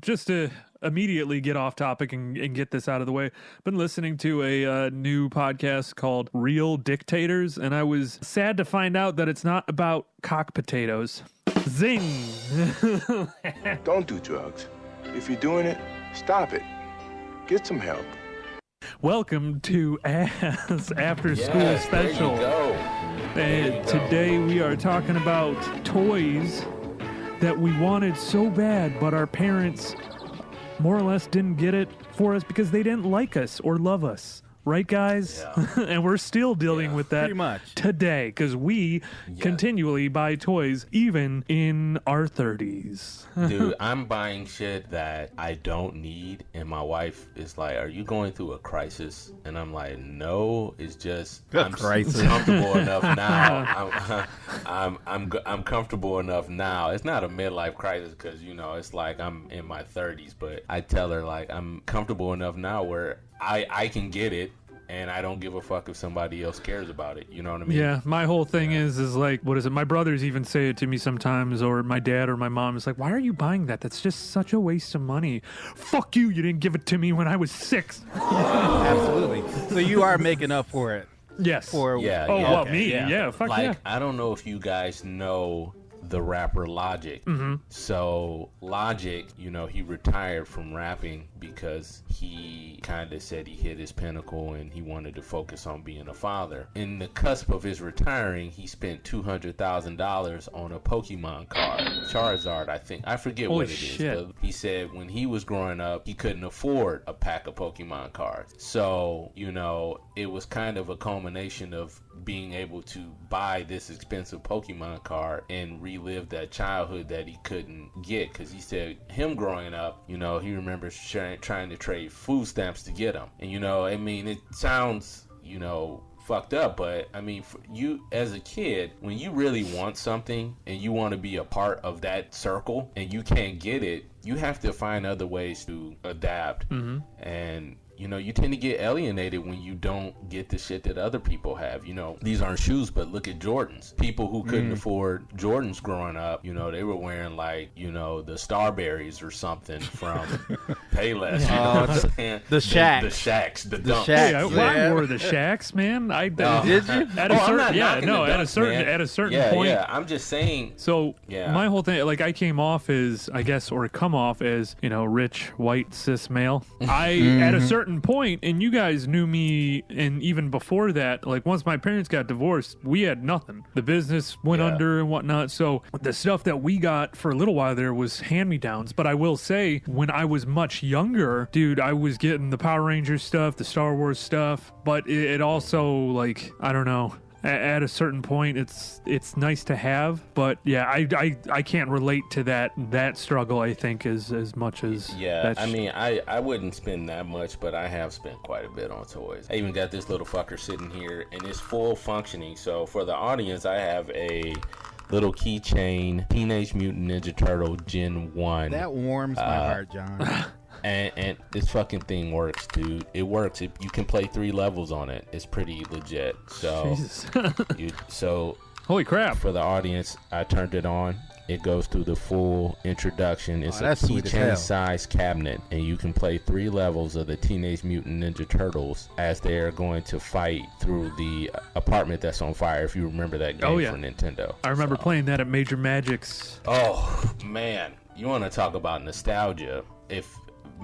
just to immediately get off topic and get this out of the way, been listening to a new podcast called Real Dictators, and I was sad to find out that it's not about cock potatoes. Zing! Don't do drugs. If you're doing it, stop it. Get some help. Welcome to After School Special. And today we are talking about toys that we wanted so bad, but our parents more or less didn't get it for us because they didn't like us or love us. Right, guys? Yeah. And we're still dealing with that today because we continually buy toys even in our 30s. Dude, I'm buying shit that I don't need, and my wife is like, "Are you going through a crisis?" And I'm like, "No, it's just I'm comfortable enough now. I'm comfortable enough now. It's not a midlife crisis because it's like I'm in my 30s, but I tell her like I'm comfortable enough now where I can get it, and I don't give a fuck if somebody else cares about it. You know what I mean? Yeah, my whole thing is like, what is it? My brothers even say it to me sometimes, or my dad or my mom is like, "Why are you buying that? That's just such a waste of money." Fuck you! You didn't give it to me when I was 6. Absolutely. So you are making up for it. Yes. For well, me? Yeah. Fuck like, yeah. I don't know if you guys know the rapper Logic. Mm-hmm. So Logic, he retired from rapping because he kind of said he hit his pinnacle and he wanted to focus on being a father. In the cusp of his retiring, he spent $200,000 on a Pokemon card, Charizard, I think. I forget Holy what it shit. is. But he said when he was growing up, he couldn't afford a pack of Pokemon cards. So, it was kind of a culmination of being able to buy this expensive Pokemon card and relive that childhood that he couldn't get, because he said him growing up, he remembers trying to trade food stamps to get them. And it sounds fucked up, but I mean, for you as a kid, when you really want something and you want to be a part of that circle and you can't get it, you have to find other ways to adapt. Mm-hmm. And you tend to get alienated when you don't get the shit that other people have. These aren't shoes, but look at Jordans. People who couldn't afford Jordans growing up, they were wearing like, the Starberries or something from Payless. The Shacks. The Shacks. The Dunks. I wore the Shacks, man. Did you? At a certain point. Yeah, I'm just saying. So my whole thing, like I came off as, I guess, or come off as, rich, white, cis male. At a certain point, and you guys knew me, and even before that, like once my parents got divorced, we had nothing. The business went under and whatnot. So the stuff that we got for a little while there was hand-me-downs. But I will say, when I was much younger, dude, I was getting the Power Rangers stuff, the Star Wars stuff, but it also, like, I don't know. At a certain point, it's nice to have, but yeah, I can't relate to that struggle. I think as much as I wouldn't spend that much, but I have spent quite a bit on toys. I even got this little fucker sitting here, and it's full functioning. So for the audience, I have a little keychain Teenage Mutant Ninja Turtle Gen 1. That warms my heart, John. And this fucking thing works, dude. It works. You can play 3 levels on it. It's pretty legit. So, holy crap! For the audience, I turned it on. It goes through the full introduction. It's a keychain size cabinet, and you can play 3 levels of the Teenage Mutant Ninja Turtles as they are going to fight through the apartment that's on fire. If you remember that game for Nintendo, I remember playing that at Major Magic's. Oh man, you want to talk about nostalgia?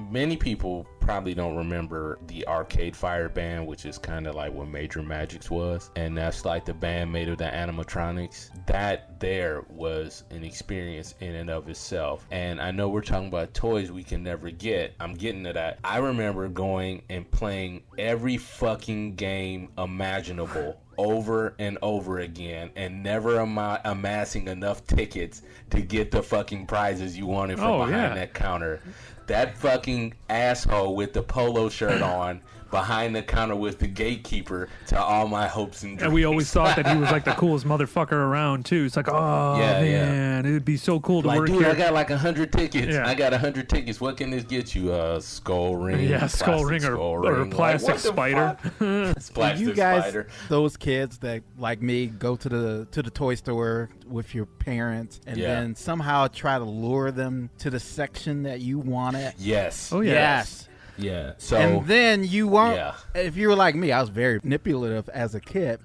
Many people probably don't remember the Arcade Fire Band, which is kind of like what Major Magic's was, and that's like the band made of the animatronics. That there was an experience in and of itself. And I know we're talking about toys we can never get. I'm getting to that. I remember going and playing every fucking game imaginable over and over again, and never amassing enough tickets to get the fucking prizes you wanted from behind that counter. That fucking asshole with the polo shirt on behind the counter was the gatekeeper to all my hopes and dreams. And we always thought that he was like the coolest motherfucker around too. It's like, oh man, it'd be so cool to like, work dude, here. I got like 100 tickets. Yeah. I got 100 tickets. What can this get you? Skull ring. Yeah, skull ring or plastic spider. Plastic You guys, spider. those kids that like me go to the toy store with your parents and then somehow try to lure them to the section that you wanted. Yes. Oh yeah. Yes. Yeah. So And then you won't. Yeah. If you were like me, I was very manipulative as a kid.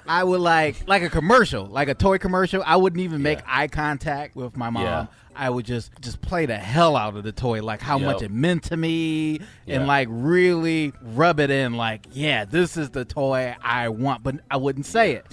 I would like a commercial, like a toy commercial. I wouldn't even make eye contact with my mom. Yeah. I would just play the hell out of the toy, like how much it meant to me, and like really rub it in, like, yeah, this is the toy I want, but I wouldn't say it.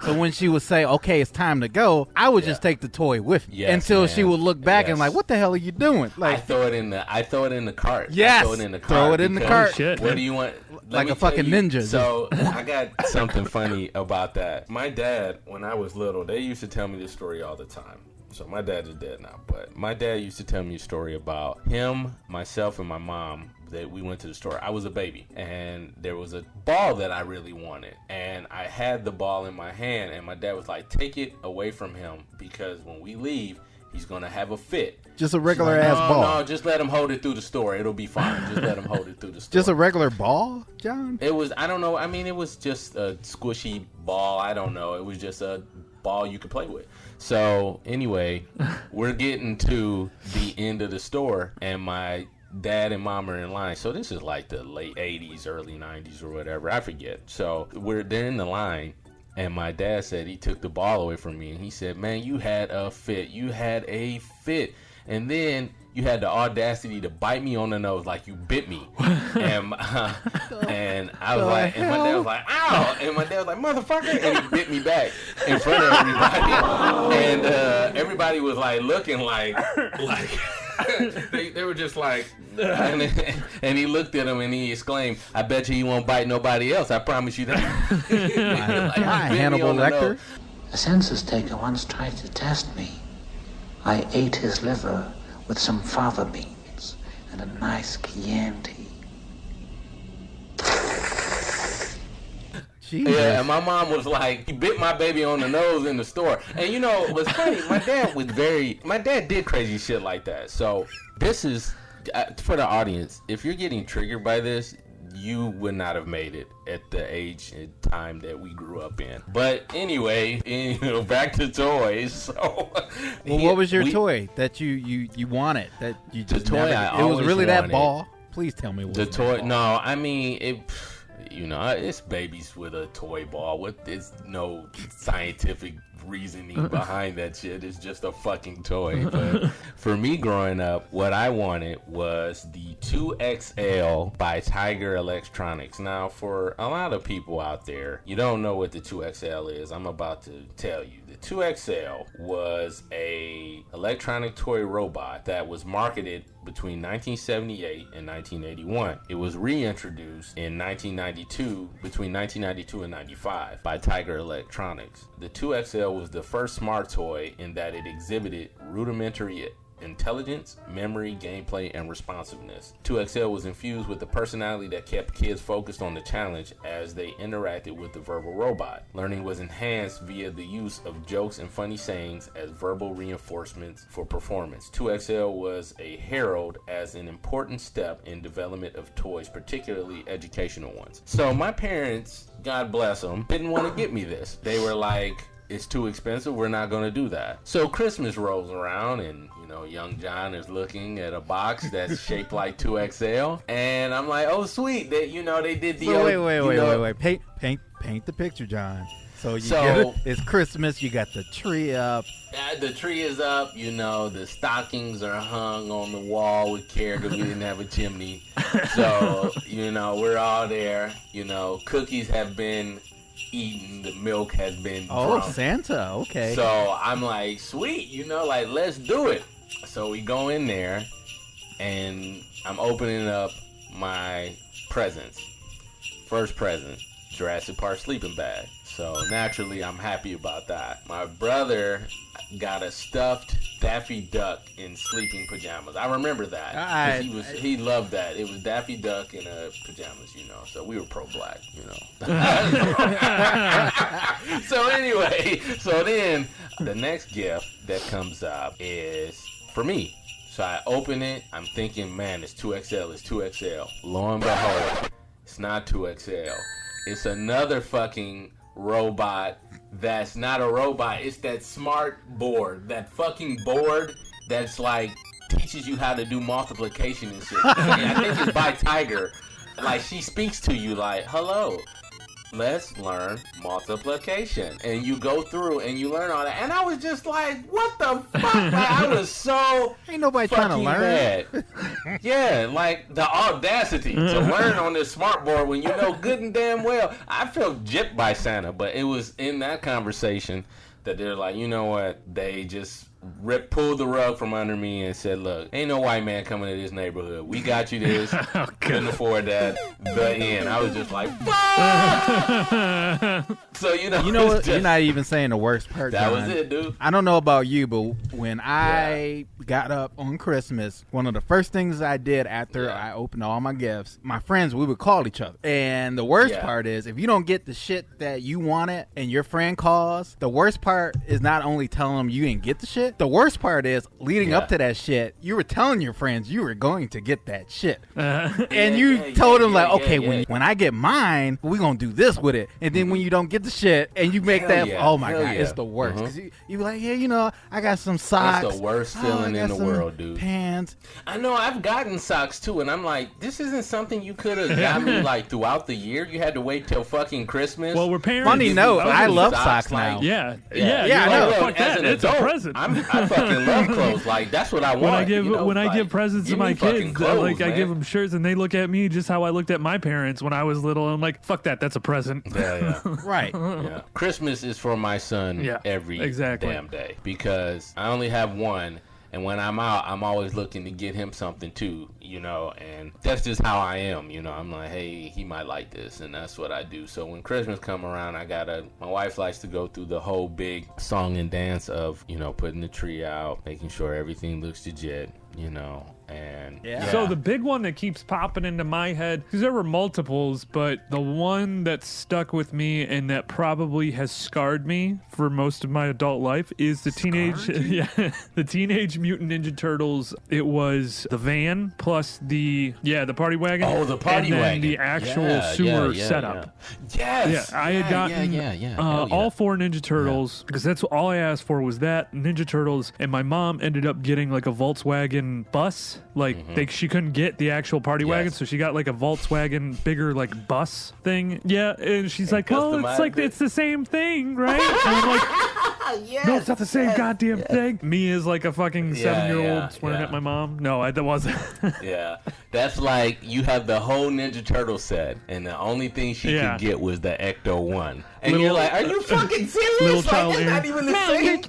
So when she would say, okay, it's time to go, I would just take the toy with me until she would look back and like, what the hell are you doing? Like, I throw it in the cart. Yes. I throw it in the cart. Throw it in the cart. Shit. What do you want? Like a fucking ninja. So I got something funny about that. My dad, when I was little, they used to tell me this story all the time. So my dad is dead now, but my dad used to tell me a story about him, myself, and my mom. That we went to the store. I was a baby, and there was a ball that I really wanted, and I had the ball in my hand, and my dad was like, take it away from him, because when we leave, he's gonna have a fit. Just a regular ass ball. No, just let him hold it through the store. It'll be fine. Just let him hold it through the store. Just a regular ball, John? It was, I don't know. I mean, it was just a squishy ball. I don't know. It was just a ball you could play with. So anyway, we're getting to the end of the store, and my dad and mom are in line. So this is like the late 80s, early 90s or whatever. I forget. So they're in the line, and my dad said he took the ball away from me, and he said, man, you had a fit. You had a fit. And then you had the audacity to bite me on the nose like you bit me. And I was like, and my dad was like, ow. And my dad was like, motherfucker. And he bit me back in front of everybody. And everybody was like looking like they were just like, and he looked at him and he exclaimed, I bet you he won't bite nobody else. I promise you that. Hi, Hannibal Lecter. A census taker once tried to test me. I ate his liver with some fava beans and a nice Chianti. Jesus. Yeah, and my mom was like, he bit my baby on the nose in the store. And you know, what's funny, my dad did crazy shit like that. So this is, for the audience, if you're getting triggered by this, you would not have made it at the age and time that we grew up in. But anyway, back to toys. So, what was your toy that you wanted that you just the toy never? I It was always really that wanted. ball. Please tell me what The was toy? that ball. No, I mean it. You know, it's babies with a toy ball. There's no scientific reasoning behind that shit. It's just a fucking toy. But for me growing up, what I wanted was the 2XL by Tiger Electronics. Now, for a lot of people out there, you don't know what the 2XL is. I'm about to tell you. The 2XL was a electronic toy robot that was marketed between 1978 and 1981. It was reintroduced in 1992, between 1992 and 95 by Tiger Electronics. The 2XL was the first smart toy in that it exhibited rudimentary intelligence, memory, gameplay, and responsiveness. 2XL was infused with the personality that kept kids focused on the challenge as they interacted with the verbal robot. Learning was enhanced via the use of jokes and funny sayings as verbal reinforcements for performance. 2XL was a herald as an important step in development of toys, particularly educational ones. So my parents, God bless them, didn't want to get me this. They were like, it's too expensive, we're not going to do that. So Christmas rolls around, and young John is looking at a box that's shaped like 2XL, and I'm like, oh sweet, they did the wait. Paint the picture, John. So get it. It's Christmas, you got the tree up. The tree is up, the stockings are hung on the wall with care because we didn't have a chimney. So, we're all there. Cookies have been eaten, the milk has been drunk. Santa, okay. So I'm like, sweet, let's do it. So we go in there, and I'm opening up my presents. First present, Jurassic Park sleeping bag. So naturally, I'm happy about that. My brother, got a stuffed Daffy Duck in sleeping pajamas. I remember that. He loved that. It was Daffy Duck in pajamas, you know. So we were pro-black, you know. So anyway, so then the next gift that comes up is for me. So I open it. I'm thinking, man, it's 2XL. It's 2XL. Lo and behold, it's not 2XL. It's another fucking robot that's not a robot. It's that smart board. That fucking board that's like teaches you how to do multiplication and shit. I think it's by Tiger. Like, she speaks to you like, hello, let's learn multiplication. And you go through and you learn all that. And I was just like, what the fuck? Like, I was so ain't nobody trying to learn. Mad. Yeah, like the audacity to learn on this smart board when you know good and damn well. I felt gypped by Santa, but it was in that conversation that they're like, you know what? They just pulled the rug from under me and said, look, ain't no white man coming to this neighborhood. We got you this. Couldn't afford that. The end. I was just like, fuck! So, you know what? You're not even saying the worst part. That was it, dude. I don't know about you, but when I got up on Christmas, one of the first things I did after I opened all my gifts, my friends, we would call each other. And the worst part is, if you don't get the shit that you wanted and your friend calls, the worst part is not only telling them you didn't get the shit, the worst part is leading up to that shit, you were telling your friends you were going to get that shit. And you told them like, okay, when I get mine, we're going to do this with it. And then when you don't get the shit and you make oh my God, it's the worst. Cause you be like, yeah, you know, I got some socks. It's the worst feeling in the world, dude. Pants. I know, I've gotten socks too, and I'm like, this isn't something you could have got me like throughout the year. You had to wait till fucking Christmas. Well, we're parents. Funny note, I love socks now. Like, yeah, I know. Fuck that. It's a present. I fucking love clothes. Like, that's what I want. When I give presents to my kids, clothes, I give them shirts, and they look at me just how I looked at my parents when I was little. I'm like, fuck that. That's a present. Yeah. Right. Yeah. Christmas is for my son every damn day because I only have one. And when I'm out, I'm always looking to get him something too, you know, and that's just how I am, you know. I'm like, hey, he might like this, and that's what I do. So when Christmas come around, my wife likes to go through the whole big song and dance of, you know, putting the tree out, making sure everything looks legit, you know. And so the big one that keeps popping into my head, because there were multiples, but the one that stuck with me and that probably has scarred me for most of my adult life is the the Teenage Mutant Ninja Turtles. It was the van plus the party wagon. Oh, the party wagon. And the actual sewer setup. Yes. Yeah, I had gotten all 4 Ninja Turtles because that's all I asked for was that Ninja Turtles, and my mom ended up getting like a Volkswagen bus. Like she couldn't get the actual party wagon, so she got like a Volkswagen bigger like bus thing. Yeah, and she's like, well, it's the same thing, right? And I'm like, no, it's not the same goddamn thing. Me is like a fucking 7-year-old swearing at my mom. No, that wasn't. Yeah, that's like you have the whole Ninja Turtle set, and the only thing she could get was the Ecto 1. And you're like, are you fucking serious? Little child it's not even the same.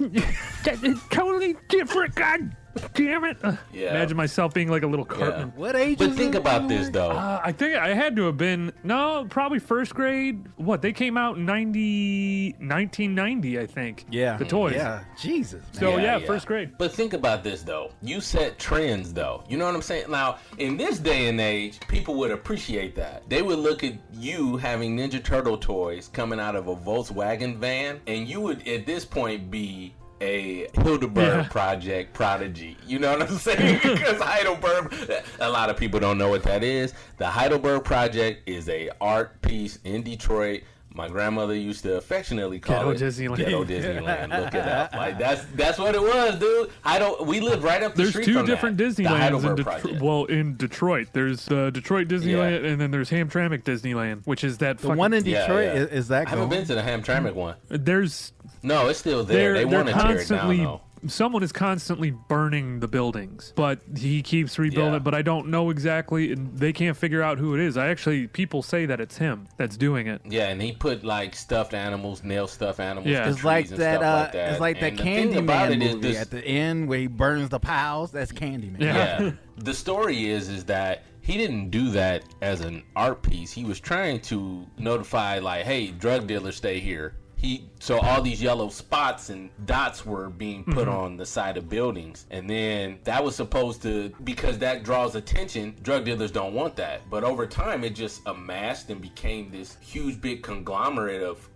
It's totally different. God damn it. Imagine myself being like a little Cartman. What age But think about this, though. I think I had to have been, probably first grade. What, they came out in 1990, I think. Yeah. The toys. Yeah. Jesus. So, first grade. But think about this, though. You set trends, though. You know what I'm saying? Now, in this day and age, people would appreciate that. They would look at you having Ninja Turtle toys coming out of a Volkswagen van, and you would, at this point, be a Hildeberg Project prodigy. You know what I'm saying? Because Heidelberg, a lot of people don't know what that is. The Heidelberg Project is a art piece in Detroit. My grandmother used to affectionately call Ghetto Disneyland. Ghetto Disneyland. Look it up. Like that's what it was, dude. We live right up the street from There's 2 different Disneylands in Detroit. There's the Detroit Disneyland, and then there's Hamtramck Disneyland, which is that the one in Detroit. Is that? I haven't been to the Hamtramck one. No, it's still there. They want to tear it down, though. Someone is constantly burning the buildings, but he keeps rebuilding it. But I don't know exactly, and they can't figure out who it is. People say that it's him that's doing it. Yeah, and he put like stuffed animals, nail stuffed animals. Yeah, it's like that. It's like that Candyman movie at the end where he burns the piles. That's Candyman. Yeah. The story is that he didn't do that as an art piece. He was trying to notify, like, hey, drug dealers, stay here. So all these yellow spots and dots were being put on the side of buildings. And then that was supposed to, because that draws attention, drug dealers don't want that. But over time, it just amassed and became this huge big conglomerate of,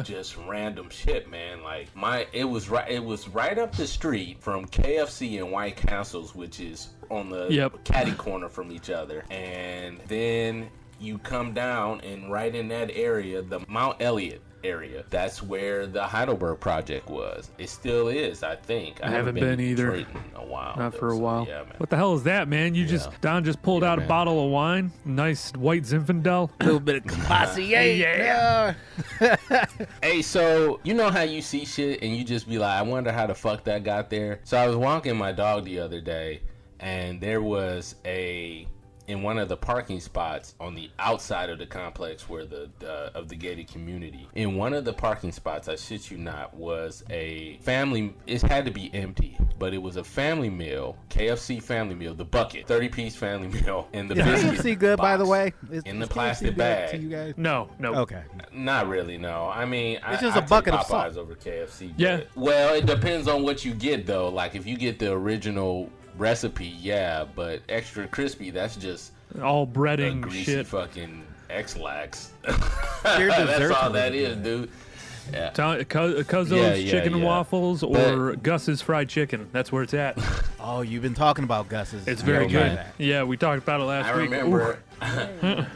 just random shit, man. Like it was right up the street from KFC and White Castles, which is on the catty corner from each other. And then you come down, and right in that area, the Mount Elliott area, that's where the Heidelberg Project was. It still is, I think. I haven't been either in a while. Not for a while. Yeah, man. What the hell is that, man? Don just pulled out a bottle of wine, nice white Zinfandel, a little bit of Cavassier. Yeah. Hey, so you know how you see shit and you just be like, I wonder how the fuck that got there. So I was walking my dog the other day, and there was in one of the parking spots on the outside of the complex where of the gated community, in one of the parking spots, I shit you not, was a family. It had to be empty, but it was a family meal, KFC family meal, the bucket, 30-piece family meal, and the biscuit KFC good, box, by the way? in the plastic bag. To you guys? No. Okay. Not really, no. I mean, it's just a bucket take of salt Popeyes over KFC. Yeah. Well, it depends on what you get, though. Like, if you get the original recipe, but extra crispy, that's just all breading greasy shit. Fucking X-Lax. Your That's all that really is, dude. Yeah. Cuzzo's chicken and waffles or Gus's fried chicken. That's where it's at. Oh, you've been talking about Gus's. It's very good. Yeah, we talked about it last week.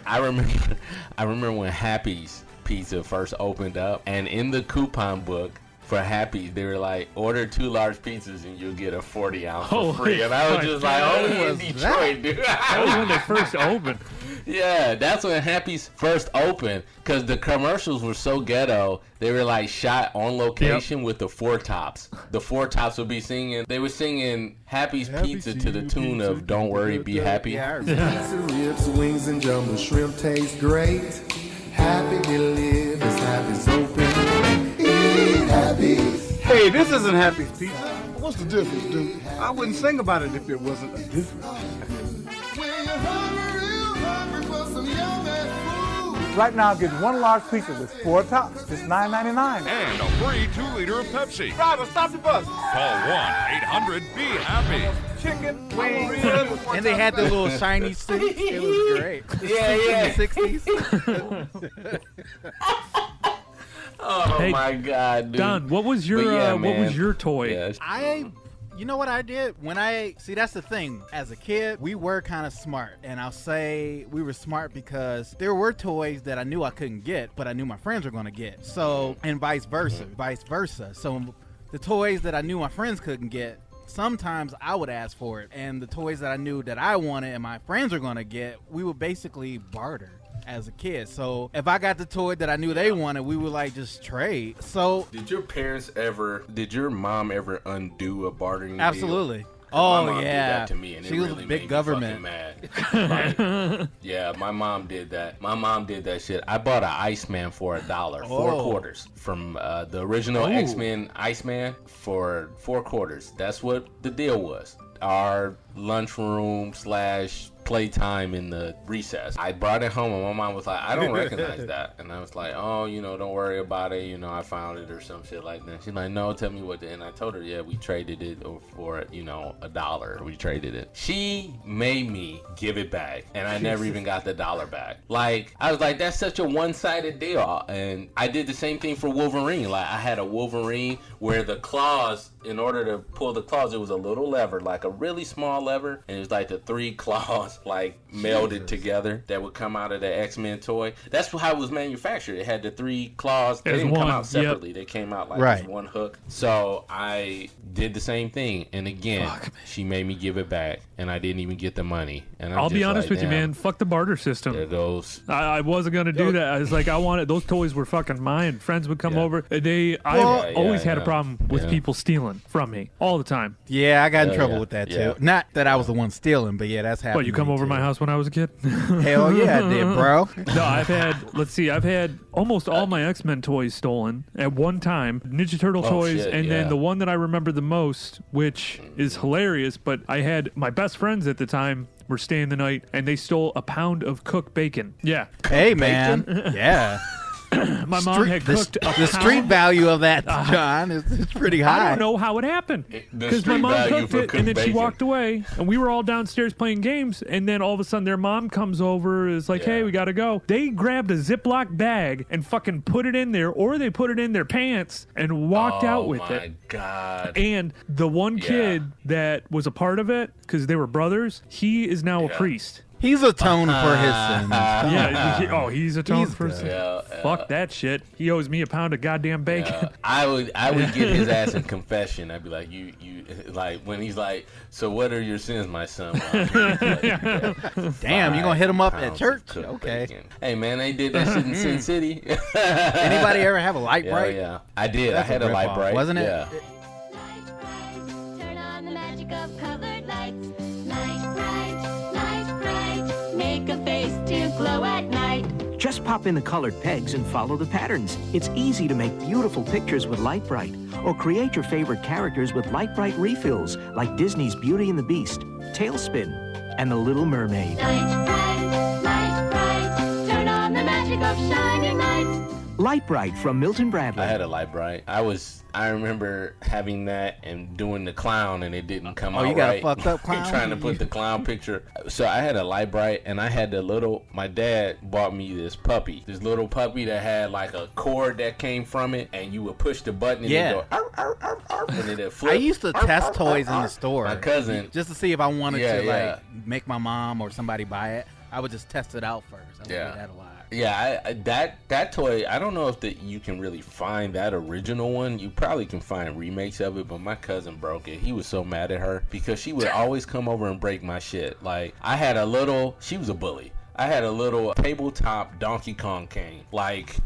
I remember when Happy's Pizza first opened up, and in the coupon book for Happy, they were like, order 2 large pizzas and you'll get a 40-ounce for free. And I was just like, only in Detroit, dude. That was when they first opened. Yeah, that's when Happy's first opened, because the commercials were so ghetto. They were like shot on location with the Four Tops. The Four Tops would be singing. They were singing Happy's Pizza to the tune of "Don't Worry, Be Happy." Pizza, ribs, wings, and jumbo shrimp taste great. Happy delivers, Happy's open. Eat Happy's. Hey, this isn't Happy's Pizza. What's the difference, dude? I wouldn't sing about it if it wasn't a difference. Right now, get 1 large pizza with 4 tops, just $9.99. And a free 2-liter of Pepsi. Driver, stop the bus. Call 1-800-BE-HAPPY. Chicken, wings, and they had the little shiny suits. It was great. Yeah. In the 60s. Oh my God, dude. Don, what was your what was your toy? Yeah. You know what I did? See, that's the thing. As a kid, we were kind of smart. And I'll say we were smart because there were toys that I knew I couldn't get, but I knew my friends were going to get. So, and vice versa. So the toys that I knew my friends couldn't get, sometimes I would ask for it. And the toys that I knew that I wanted and my friends were going to get, we would basically barter as a kid. So if I got the toy that I knew they wanted, we would like just trade. So did your mom ever undo a bartering deal? Absolutely. My mom did that to me, and she it was really a big made government. me fucking mad. Yeah, my mom did that. My mom did that shit. I bought an Iceman for $1, 4 quarters from the original X-Men Iceman for 4 quarters. That's what the deal was. Our lunchroom / playtime in the recess. I brought it home and my mom was like, I don't recognize that. And I was like, oh, don't worry about it. I found it or some shit like that. She's like, no, tell me what. And I told her, yeah, we traded it for, $1. We traded it. She made me give it back. And I never even got the $1 back. Like, I was like, that's such a one-sided deal. And I did the same thing for Wolverine. Like, I had a Wolverine where the claws, in order to pull the claws, it was a little lever, like a really small lever. And it was like the 3 claws like melded together that would come out of the X-Men toy. That's how it was manufactured. It had the 3 claws. They didn't come out separately. Yep. They came out like this one hook. So I did the same thing. And again, she made me give it back. And I didn't even get the money. And I'll be honest with you, man. Fuck the barter system. There goes. I wasn't going to do that. I was like, I wanted, those toys were fucking mine. Friends would come over. I always had a problem with people stealing from me all the time. Yeah, I got in trouble with that too. Not that I was the one stealing, but that's happened. What, you come over my house when I was a kid? Hell yeah, I did, bro. No, I've had almost all my X-Men toys stolen at one time. Ninja Turtle toys, then the one that I remember the most, which is hilarious, but I had my best friends at the time were staying the night, and they stole a pound of cooked bacon. Yeah. Hey, man. Yeah. my mom had cooked the street value of that, John, is pretty high. I don't know how it happened because my mom cooked it and then she walked away and we were all downstairs playing games and then all of a sudden their mom comes over is like, hey, we gotta go. They grabbed a Ziploc bag and fucking put it in there, or they put it in their pants and walked out with it. Oh my God. And the one kid that was a part of it, because they were brothers, he is now a priest. He's atoned for his sins. Yeah. He's atoned for his sins. Fuck that shit. He owes me a pound of goddamn bacon. I would get his ass in confession. I'd be like, you like when he's like, so what are your sins, my son? Damn, you gonna hit him up at church? Okay. Bacon. Hey man, they did that shit in Sin City. Anybody ever have a light bright? Yeah, I did. I had a light bright, wasn't it? Yeah. Turn on the magic of colored lights. Light bright, make a face to glow at night. Just pop in the colored pegs and follow the patterns. It's easy to make beautiful pictures with Light Bright, or create your favorite characters with Light Bright refills, like Disney's Beauty and the Beast, Tailspin, and The Little Mermaid. Light bright, turn on the magic of shining lights. Light Bright from Milton Bradley. I had a Light Bright. I remember having that and doing the clown and it didn't come out right. Oh, you got a fucked up clown? Trying to put the clown picture. So I had a Light Bright and I had my dad bought me this little puppy that had like a cord that came from it and you would push the button and it'd go, arf, arf, arf, arf, and it'd flip. I used to test toys in the store. My cousin. Just to see if I wanted to make my mom or somebody buy it. I would just test it out first. I would do that a lot. Yeah, that toy, I don't know if you can really find that original one. You probably can find remakes of it, but my cousin broke it. He was so mad at her because she would always come over and break my shit. Like, she was a bully. I had a little tabletop Donkey Kong game. Like,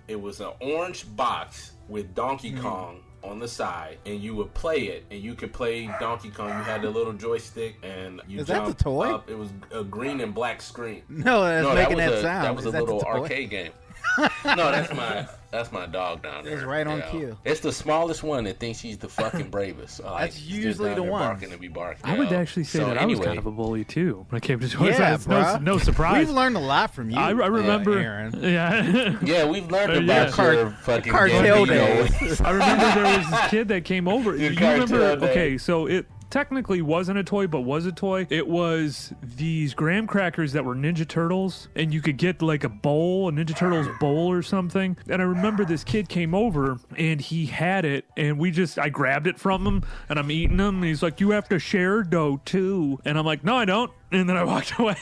it was an orange box with Donkey Kong on the side, and you would play it, and you could play Donkey Kong. You had the little joystick, and you Is that the toy? Up. It was a green and black screen. No, that's making that sound. That was a little arcade game. No, that's my dog down there. It's right on cue. It's the smallest one that thinks she's the fucking bravest. That's usually the one. Barking to be barking. I would actually say that I was kind of a bully too when it came to toys. Yeah, no surprise. We've learned a lot from you. I remember. Aaron. Yeah, we've learned about your fucking cartel days. I remember there was this kid that came over. You remember? Okay, so it technically wasn't a toy, but was a toy. It was these graham crackers that were Ninja Turtles, and you could get like a Ninja Turtles bowl or something. And I remember this kid came over and he had it, and I grabbed it from him, and I'm eating them, and he's like, "You have to share dough too." And I'm like, "No, I don't." And then I walked away.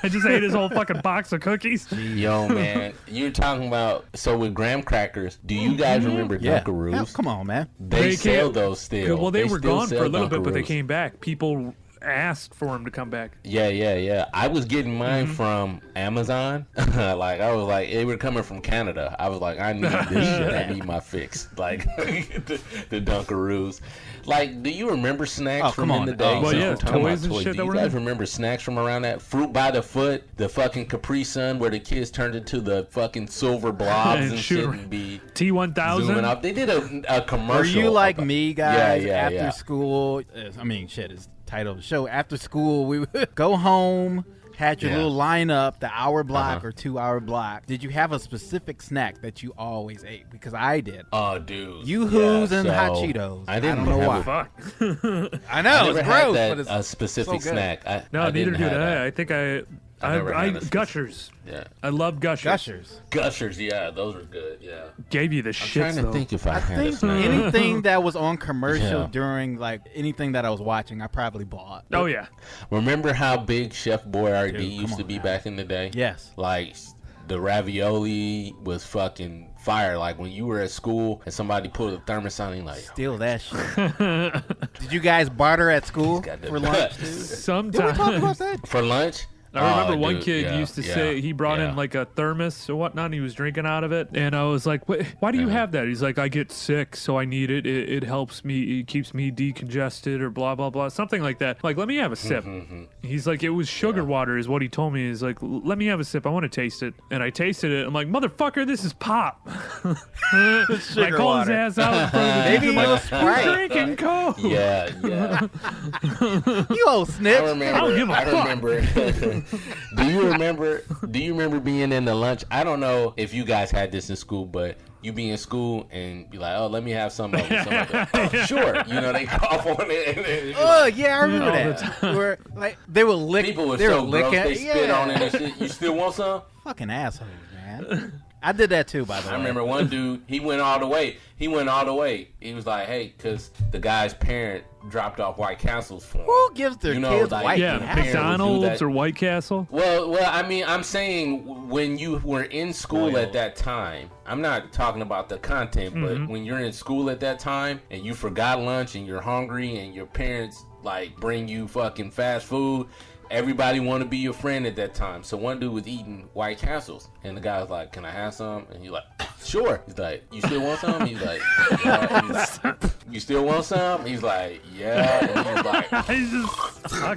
I just ate his whole fucking box of cookies. Yo, man, you're talking about with graham crackers. Do you guys remember Dunkaroos? Hell, come on, man. They sell those still. Well, they were gone for a little bit, but they came back. People asked for them to come back. Yeah. I was getting mine from Amazon. Like, I was like, they were coming from Canada. I was like, I need this shit. I need my fix. Like, the Dunkaroos. Like, do you remember snacks from in the day? Well, yeah, toys and shit. Do you guys remember snacks from around that? Fruit by the foot, the fucking Capri Sun, where the kids turned into the fucking silver blobs and shit and be T1000. Zooming up. They did a commercial. Were you like me, guys? Yeah. After school, I mean, shit is title of the show. After school, we would go home. Had your little lineup, the hour block or 2 hour block. Did you have a specific snack that you always ate? Because I did. Oh, dude. Yoo-hoos and hot Cheetos. I don't know why. Fuck. I know, it's gross, but it's a specific snack. No, neither did I. I think I Gushers. Yeah. I love Gushers. Gushers, yeah, those were good, yeah. Gave you the shit. I'm trying to think if I had anything that was on commercial during, like, anything that I was watching, I probably bought. Oh, yeah. Remember how big Chef Boyardee used to be back in the day? Yes. Like, the ravioli was fucking fire. Like, when you were at school and somebody pulled a thermos on, like, steal that shit. Did you guys barter at school for lunch, too? Sometimes. Did we talk about that? For lunch? I remember one kid used to say he brought in like a thermos or whatnot, and he was drinking out of it. And I was like, why do you have that? He's like, I get sick, so I need it. It helps me. It keeps me decongested or blah, blah, blah. Something like that. Like, let me have a sip. He's like, it was sugar water is what he told me. He's like, let me have a sip. I want to taste it. And I tasted it. I'm like, motherfucker, this is pop. I call his ass out in front of the Maybe he was drinking Coke. Yeah. You old snitch. I don't give a fuck. Do you remember being in the lunch? I don't know if you guys had this in school, but you be in school and be like, oh, let me have some of it. Sure. You know, they cough on it. Yeah, I remember that. Where, like, they would lick. People were they so were gross. licking. They spit on it and shit. You still want some? Fucking assholes, man. I did that too, by the way. I remember one dude, he went all the way. He was like, hey, because the guy's parent dropped off White Castles for him. Who gives their kids White Castle? McDonald's or White Castle? Well, I mean, I'm saying when you were in school at that time, I'm not talking about the content, but when you're in school at that time and you forgot lunch and you're hungry and your parents, like, bring you fucking fast food, everybody want to be your friend at that time. So one dude was eating White Castles, and the guy was like, "Can I have some?" And he's like, "Sure." He's like, "You still want some?" He's like, "Yeah." He's like, "You still want some?" He's like, "Yeah." And he's like,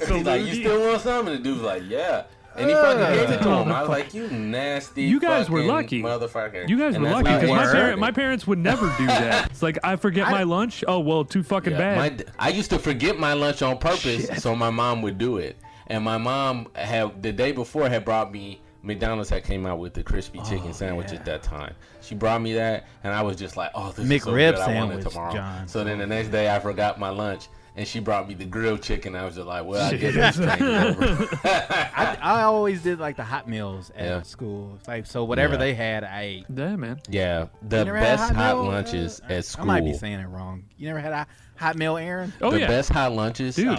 he's like, "You still want some?" And the dude's like, "Yeah." And he fucking gave it to him. I was like, "You nasty." You guys were lucky, motherfucker. You guys were lucky because my parents would never do that. It's like, I forget my lunch. Oh well, too fucking bad. I used to forget my lunch on purpose, so my mom would do it. And my mom the day before had brought me, McDonald's had came out with the crispy chicken sandwich at that time. She brought me that, and I was just like, oh, this is so good, I want it tomorrow. John. So then the next day I forgot my lunch, and she brought me the grilled chicken. I was just like, well, I guess this train is over. I always did like the hot meals at school. It's like, so whatever they had, I ate. Yeah, man. Yeah, the best hot lunches at school. I might be saying it wrong. You never had a hot meal, Aaron? The best hot lunches. Dude,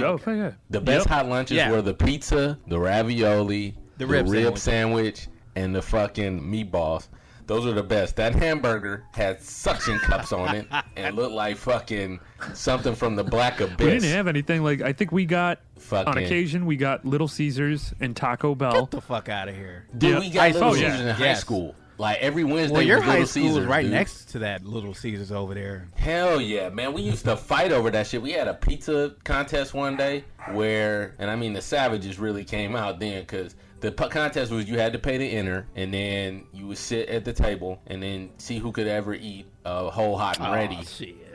The best hot lunches were the pizza, the ravioli, the rib sandwich, and the fucking meatballs. Those are the best. That hamburger had suction cups on it and looked like fucking something from the Black Abyss. We didn't have anything like, I think we got, on occasion, we got Little Caesars and Taco Bell. Get the fuck out of here. Dude, we got Little Caesars in high school. Like every Wednesday, well, your high Little school Caesars, was right dude. next to that Little Caesars over there. Hell yeah, man. We used to fight over that shit. We had a pizza contest one day where, and I mean, the savages really came out then because the contest was you had to pay to enter, and then you would sit at the table and then see who could ever eat a whole hot and ready,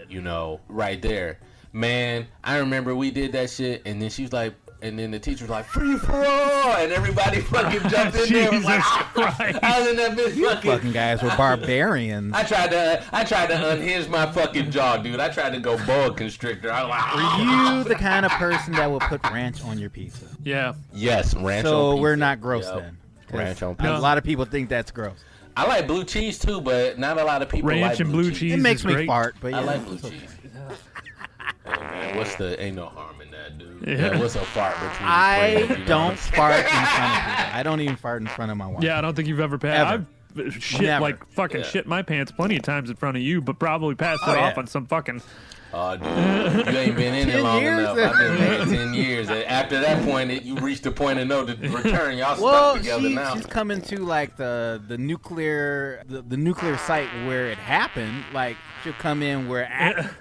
you know, right there. Man, I remember we did that shit, and then she was like, and then the teacher was like, free for all, and everybody fucking jumped in there. Was like, I was in that bitch you fucking guys were barbarians. I tried to unhinge my fucking jaw, dude. I tried to go boa constrictor. I was like, were you the kind of person that would put ranch on your pizza? Yeah. Yes, ranch on So pizza. we're not gross then. Ranch on pizza. A lot of people think that's gross. I like blue cheese too, but not a lot of people ranch like and blue cheese. It makes is me great. fart, but yeah. I like blue cheese. Hey, man, ain't no harm in that, dude. Yeah, what's a fart between I friends, don't fart in front of people. I don't even fart in front of my wife. Yeah, I don't think you've ever passed. Ever. I've shit Never. like fucking shit my pants plenty of times in front of you, but probably passed it off on some fucking. Oh, dude, you ain't been in it long enough. I've been there 10 years. After that point, you reached the point of no return. Y'all stuck together now. She's coming to like the nuclear site where it happened. Like she'll come in where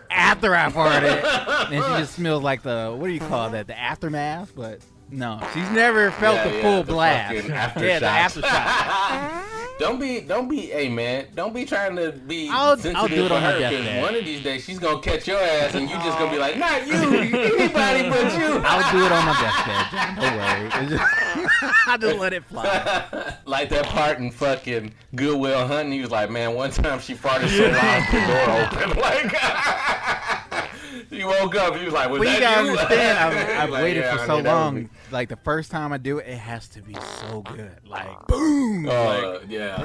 after I farted, and she just smells like the what do you call that? The aftermath, but. No, she's never felt the full blast. Aftershock. The aftershock. Don't be, hey man, don't be trying to be sensitive I'll do it for on my her, deathbed. one of these days she's gonna catch your ass and you just gonna be like, not you, anybody but you. I'll do it on my deathbed, John. Don't worry. I'll just let it fly. Like that part in fucking Good Will Hunting, he was like, man, one time she farted so loud the door opened. Like, he woke up, he was like, was well, that you gotta you? understand, I've Like, waited yeah, for I so knew that long. was me. Like the first time I do it, it has to be so good. Like boom. Yeah.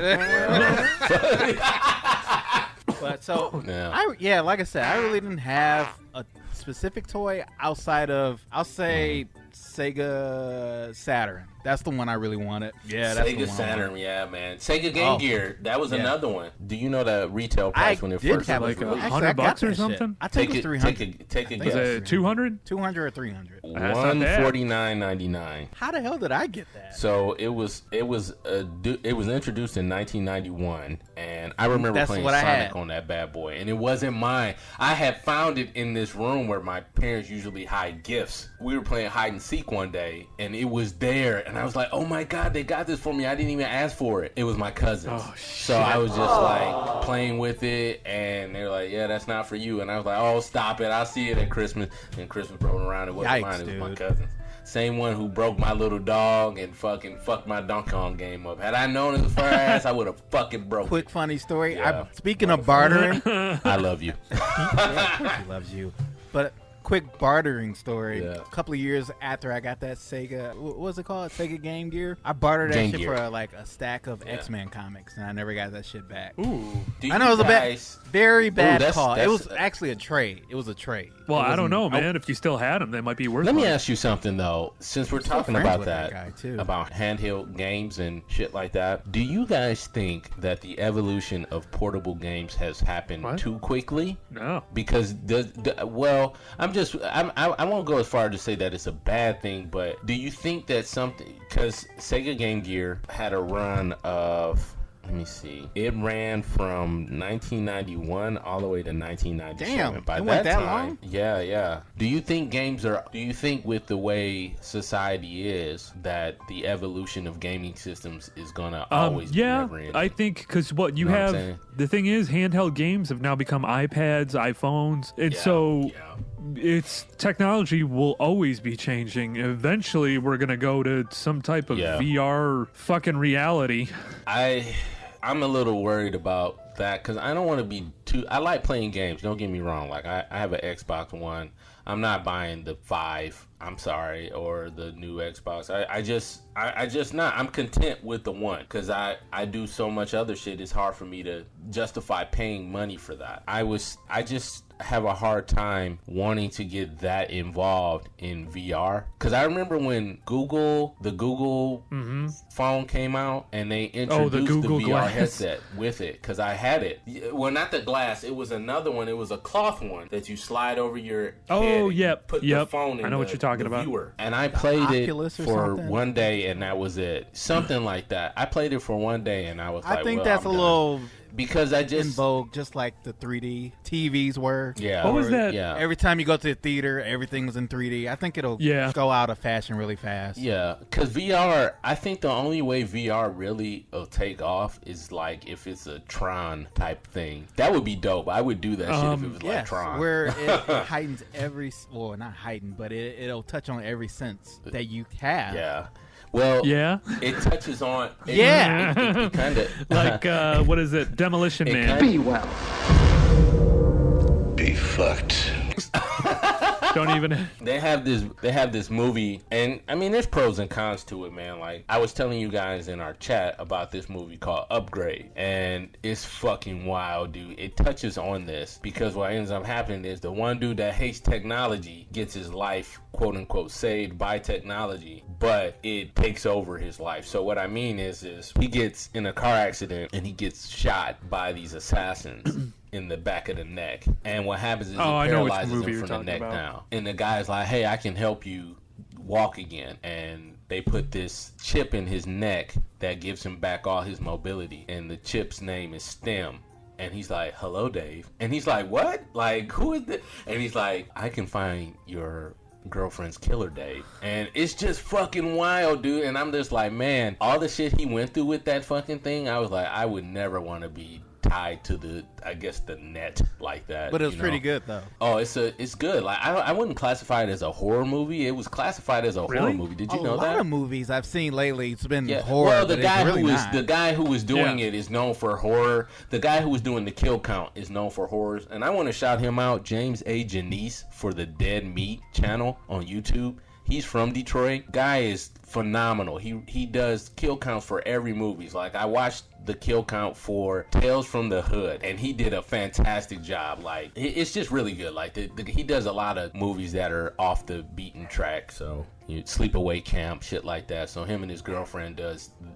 But so like I said, I really didn't have a specific toy outside of I'll say Sega Saturn. That's the one I really wanted. Yeah, that's the Sega one. Saturn, yeah, man. Sega Game Gear, that was another one. Do you know the retail price when it did first have was like released? $100 or something? I think it's 300. Take a Is guess. it 200? 200 or 300. $149.99. How the hell did I get that? So it was introduced in 1991, and I remember playing Sonic on that bad boy, and it wasn't mine. I had found it in this room where my parents usually hide gifts. We were playing hide and seek one day, and it was there, and I was like, oh my god, they got this for me. I didn't even ask for it. It was my cousin's. Oh, shit. So I was just like playing with it, and they were like, yeah, that's not for you. And I was like, oh, stop it. I'll see it at Christmas. And Christmas rolled around. It wasn't mine. It was my cousin's. Same one who broke my little dog and fucking fucked my Donkey Kong game up. Had I known it was for her ass, I would have fucking broke Quick it. funny story. Yeah. Speaking of bartering. I love you. Yeah, of course he loves you. But quick bartering story. Yeah. A couple of years after I got that Sega, what was it called? Sega Game Gear. I bartered that shit for like a stack of X-Men comics, and I never got that shit back. Ooh. I know it was very bad call. It was actually a trade. It was a trade. Well, I don't know, man. If you still had them, they might be worth. Let me ask you something though, since we're talking about that guy too. about handheld games and shit like that. Do you guys think that the evolution of portable games has happened too quickly? No, because well, I won't go as far to say that it's a bad thing, but do you think that something, because Sega Game Gear had a run of, let me see, it ran from 1991 all the way to 1997. Damn, by it that went that time, long? Yeah. Do you think with the way society is, that the evolution of gaming systems is gonna always be never ending? I think because what you have, the thing is, handheld games have now become iPads, iPhones, and it's technology will always be changing. Eventually, we're gonna go to some type of VR fucking reality. I'm a little worried about that because I don't want to be too. I like playing games. Don't get me wrong. Like I have an Xbox One. I'm not buying the 5. I'm sorry, or the new Xbox. I just not. I'm content with the 1 because I do so much other shit. It's hard for me to justify paying money for that. I just have a hard time wanting to get that involved in VR because I remember when the Google phone came out and they introduced the VR Glass headset with it because I had it. Well, not the glass. It was another one. It was a cloth one that you slide over your head. Put the phone in I know what you're talking about. Viewer. And I played it for one day and that was it. Something like that. I played it for one day and I was like, I think that's a little because I just in vogue, just like the 3D TVs were. Yeah. What was that? Yeah. Every time you go to the theater, everything was in 3D. I think it'll go out of fashion really fast. Yeah, because VR, I think the only way VR really will take off is like if it's a Tron type thing. That would be dope. I would do that shit if it was like Tron. Where it heightens not heightened, but it'll touch on every sense that you have. Yeah. Well, it touches on. It kind of like what is it? Demolition Man. Be well. Be fucked. Don't even. They have this movie, and I mean, there's pros and cons to it, man. Like I was telling you guys in our chat about this movie called Upgrade, and it's fucking wild, dude. It touches on this because what ends up happening is the one dude that hates technology gets his life, quote unquote, saved by technology, but it takes over his life. So what I mean is he gets in a car accident and he gets shot by these assassins. In the back of the neck, and what happens is it paralyzes him from the neck down. And the guy's like, "Hey, I can help you walk again." And they put this chip in his neck that gives him back all his mobility, and the chip's name is STEM. And he's like, "Hello, Dave." And he's like, "What? Like, who is this?" And he's like, "I can find your girlfriend's killer, Dave." And it's just fucking wild, dude. And I'm just like, man, all the shit he went through with that fucking thing, I was like, I would never want to be tied to the net like that. But it was pretty good though. Oh, it's good. Like I wouldn't classify it as a horror movie. It was classified as a horror movie. Did you know that? A lot of movies I've seen lately, it's been horror. Well, the guy who was doing it is known for horror. The guy who was doing the kill count is known for horrors. And I want to shout him out, James A. Janice, for the Dead Meat channel on YouTube. He's from Detroit. Guy is phenomenal. He does kill counts for every movie. Like I watched the kill count for Tales from the Hood, and he did a fantastic job. Like it's just really good. Like he does a lot of movies that are off the beaten track. So Sleepaway Camp, shit like that. So him and his girlfriend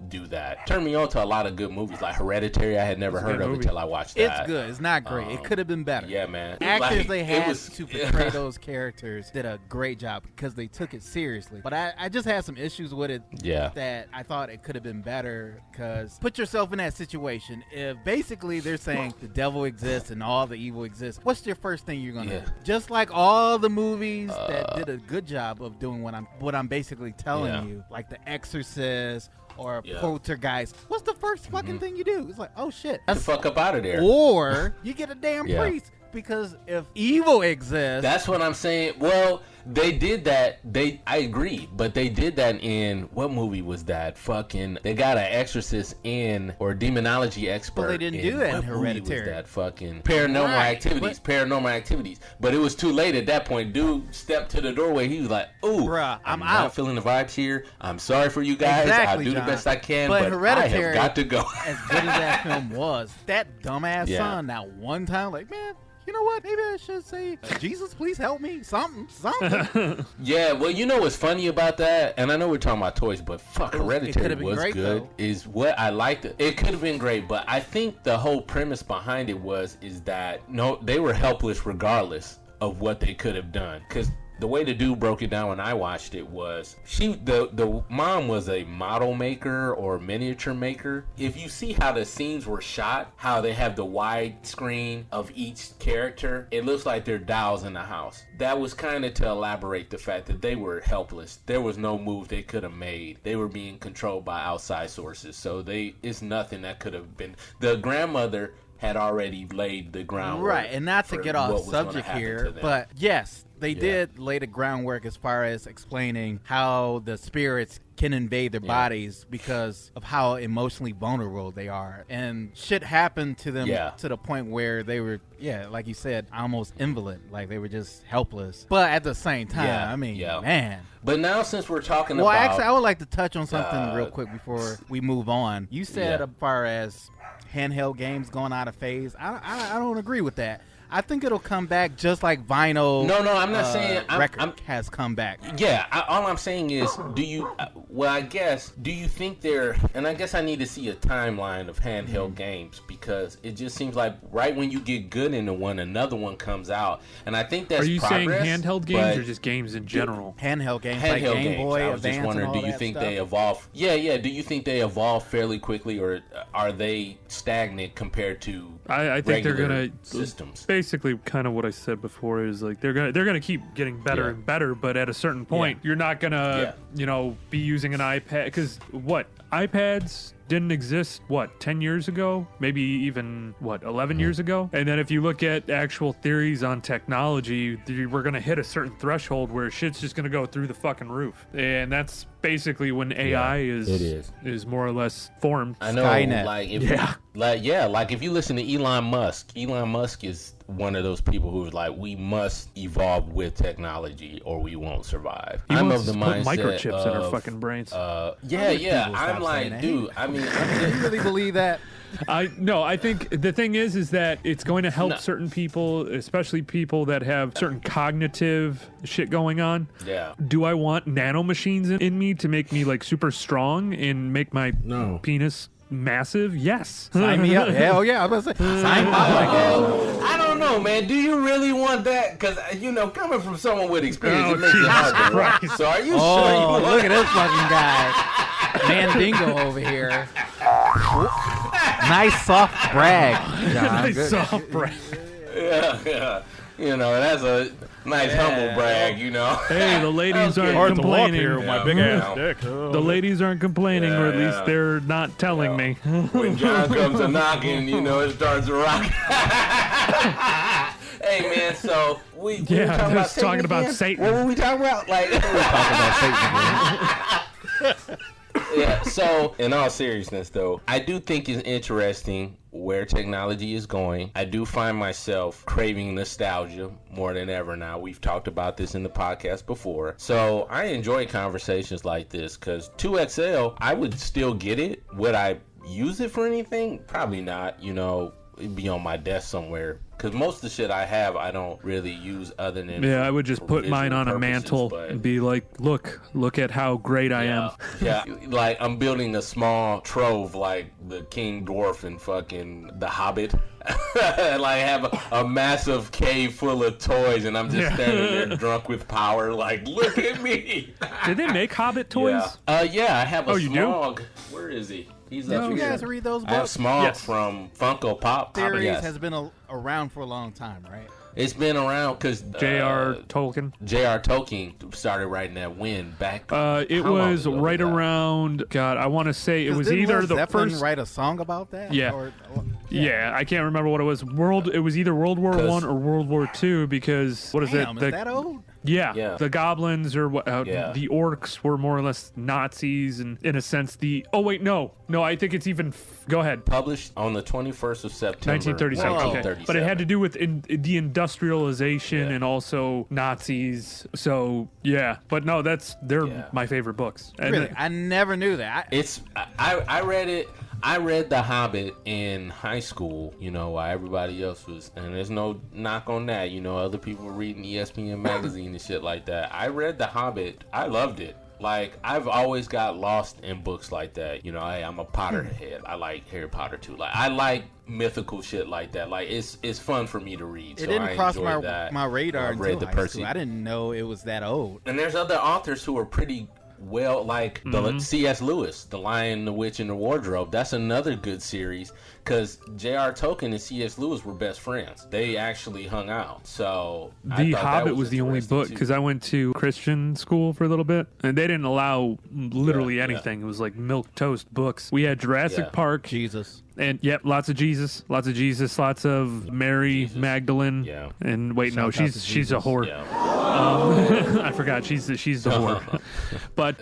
do that. Turned me on to a lot of good movies like Hereditary. I had never heard of it till I watched that. It's good. It's not great. It could have been better. Yeah, man. Actors they had to portray those characters did a great job because they took it seriously. But I just had some issues with it. Yeah. That I thought it could have been better because put yourself in that situation. If basically they're saying the devil exists and all the evil exists, what's your first thing you're gonna do? Just like all the movies that did a good job of doing what I'm basically telling you, like The Exorcist or Poltergeist. What's the first fucking thing you do? It's like, oh shit, get the fuck up out of there. Or you get a damn priest. Because if evil exists, that's what I'm saying. Well, they did that. I agree, but they did that in what movie was that? Fucking, they got an exorcist in or demonology expert. But they didn't do that in Hereditary. Hereditary. Was that fucking Paranormal Activities? But it was too late at that point. Dude stepped to the doorway. He was like, "Ooh, bruh, I'm not out. feeling the vibes here. I'm sorry for you guys. Exactly, I do John. the best I can, but but Hereditary, I have got to go." As good as that film was, that dumbass Yeah. son, that one time, like, man, you know what? Maybe I should say, Jesus, please help me. Something. Yeah, well, you know what's funny about that? And I know we're talking about toys, but fuck, It Hereditary could've been was great, good. though. Is what I liked. It could have been great, but I think the whole premise behind it is that no, they were helpless regardless of what they could have done. Because the way the dude broke it down when I watched it was the mom was a model maker or miniature maker. If you see how the scenes were shot, how they have the wide screen of each character, it looks like they're dolls in the house. That was kind of to elaborate the fact that they were helpless. There was no move they could have made. They were being controlled by outside sources. So it's nothing that could have been. The grandmother had already laid the groundwork. Right, and not to get off subject here, but yes, they did lay the groundwork as far as explaining how the spirits can invade their bodies because of how emotionally vulnerable they are. And shit happened to them to the point where they were, like you said, almost invalid. Like they were just helpless. But at the same time, I mean, man. But now since we're talking about... Well, actually, I would like to touch on something real quick before we move on. You said as far as handheld games going out of phase. I don't agree with that. I think it'll come back just like vinyl. No, I'm not saying record has come back. Yeah, all I'm saying is, do you think they're? And I guess I need to see a timeline of handheld games because it just seems like right when you get good into one, another one comes out, and I think that's. Are you saying progress, handheld games or just games in general? Handheld games, handheld like Game games. Boy, I was Advance, just wondering, and all do you that think stuff? they evolve? Yeah. Do you think they evolve fairly quickly, or are they stagnant compared to? I think they're gonna systems. Basically, kind of what I said before is like they're gonna keep getting better and better, but at a certain point, you're not gonna be using an iPad because iPads didn't exist 10 years ago, maybe even 11 years ago. And then if you look at actual theories on technology, we're gonna hit a certain threshold where shit's just gonna go through the fucking roof, and that's basically when AI is more or less formed. I know, Skynet. like if you listen to Elon Musk is one of those people who's like, we must evolve with technology or we won't survive. I'm of the mindset microchips in our fucking brains. I'm like, dude, I mean, do you really believe that? I think the thing is that it's going to help certain people, especially people that have certain cognitive shit going on. Yeah. Do I want nanomachines in me to make me like super strong and make my penis massive? Yes. Sign me up. Hell yeah. I was about to say, sign me up. I don't know, man. Do you really want that? Because, coming from someone with experience, it makes it hard to So are you sure you want look at this fucking guy. Mandingo over here. Nice soft brag, John. Soft brag. Yeah. That's a nice humble brag, Hey, the ladies aren't complaining. Here with my big ass dick. The ladies aren't complaining, or at least they're not telling me. When John comes a knocking, it starts to rock. Hey, man, so we were talking about Satan. What were we talking about? We were talking about Satan. Yeah, so in all seriousness, though, I do think it's interesting where technology is going. I do find myself craving nostalgia more than ever now. We've talked about this in the podcast before. So I enjoy conversations like this because 2XL, I would still get it. Would I use it for anything? Probably not. It'd be on my desk somewhere. Because most of the shit I have, I don't really use other than... Yeah, I would just put mine on a mantle and be like, look at how great I am. Yeah, like I'm building a small trove like the King Dwarf and fucking The Hobbit. And I have a massive cave full of toys and I'm just standing there drunk with power like, look at me. Did they make Hobbit toys? Yeah, I have a Smog. Where is he? He's Did you guys read those books? I have Smog from Funko Pop. Theories has been around for a long time, right? It's been around because J.R. Tolkien. J.R. Tolkien started writing that back. It was right around. God, I want to say it was either the first. Write a song about that. Yeah. Yeah, I can't remember what it was. It was either World War I or World War II because what is it? Is that old? Yeah, the goblins or the orcs were more or less Nazis, and in a sense, I think it's even. Go ahead. Published on the 21st of September, 1937. Okay, 1937. but it had to do with the industrialization and also Nazis. So but no, they're my favorite books. And really, I never knew that. I read it. I read The Hobbit in high school, while everybody else was, and there's no knock on that, other people were reading ESPN magazine and shit like that. I read The Hobbit. I loved it. Like, I've always got lost in books like that. Hey, I'm a Potterhead. I like Harry Potter too. Like, I like mythical shit like that. Like, it's fun for me to read. It didn't cross my radar until high school. I didn't know it was that old. And there's other authors who are pretty well, like the C.S. Lewis, The Lion, the Witch, and the Wardrobe. That's another good series because J.R. Tolkien and C.S. Lewis were best friends. They actually hung out. So The Hobbit was the only book because I went to Christian school for a little bit and they didn't allow literally anything. It was like milquetoast books. We had Jurassic Park, Jesus. And lots of Jesus, lots of Mary Magdalene, and she's a whore. I forgot she's the whore. But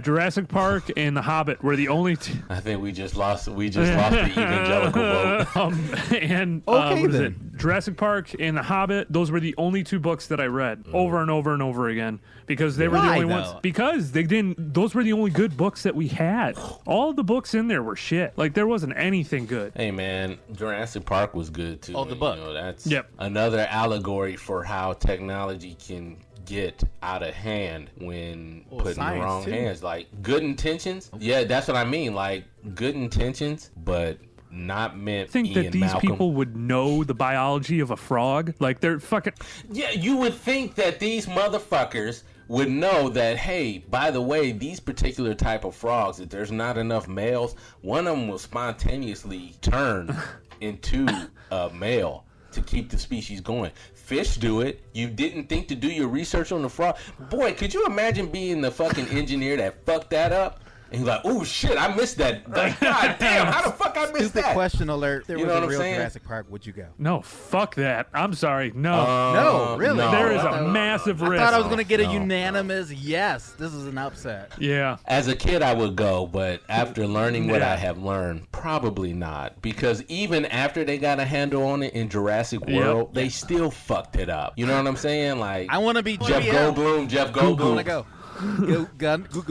Jurassic Park and The Hobbit were the only two. I think we just lost the evangelical vote. And what is it? Jurassic Park and The Hobbit. Those were the only two books that I read over and over and over again because they were the only ones. Because they didn't. Those were the only good books that we had. All the books in there were shit. Like there wasn't anything good. Hey man, Jurassic Park was good too. Oh, the book. That's another allegory for how technology can get out of hand when put in the wrong hands. Like good intentions. Yeah, that's what I mean. Like good intentions, but not meant. I think that these people would know the biology of a frog. Like they're fucking. Yeah, you would think that these motherfuckers would know that, hey, by the way, these particular type of frogs, if there's not enough males, one of them will spontaneously turn into a male to keep the species going. Fish do it. You didn't think to do your research on the frog? Boy, could you imagine being the fucking engineer that fucked that up? And he's like, oh shit, I missed that. Like, God damn, how the fuck I missed that? Stupid question alert. There was a real Jurassic Park, would you go? No, fuck that. I'm sorry. No. No, really? No. There is a massive risk. I thought I was going to get a unanimous yes. This is an upset. Yeah. As a kid, I would go, but after learning what I have learned, probably not. Because even after they got a handle on it in Jurassic World, they still fucked it up. You know what I'm saying? Like, I want to be Jeff Goldblum. I want to go.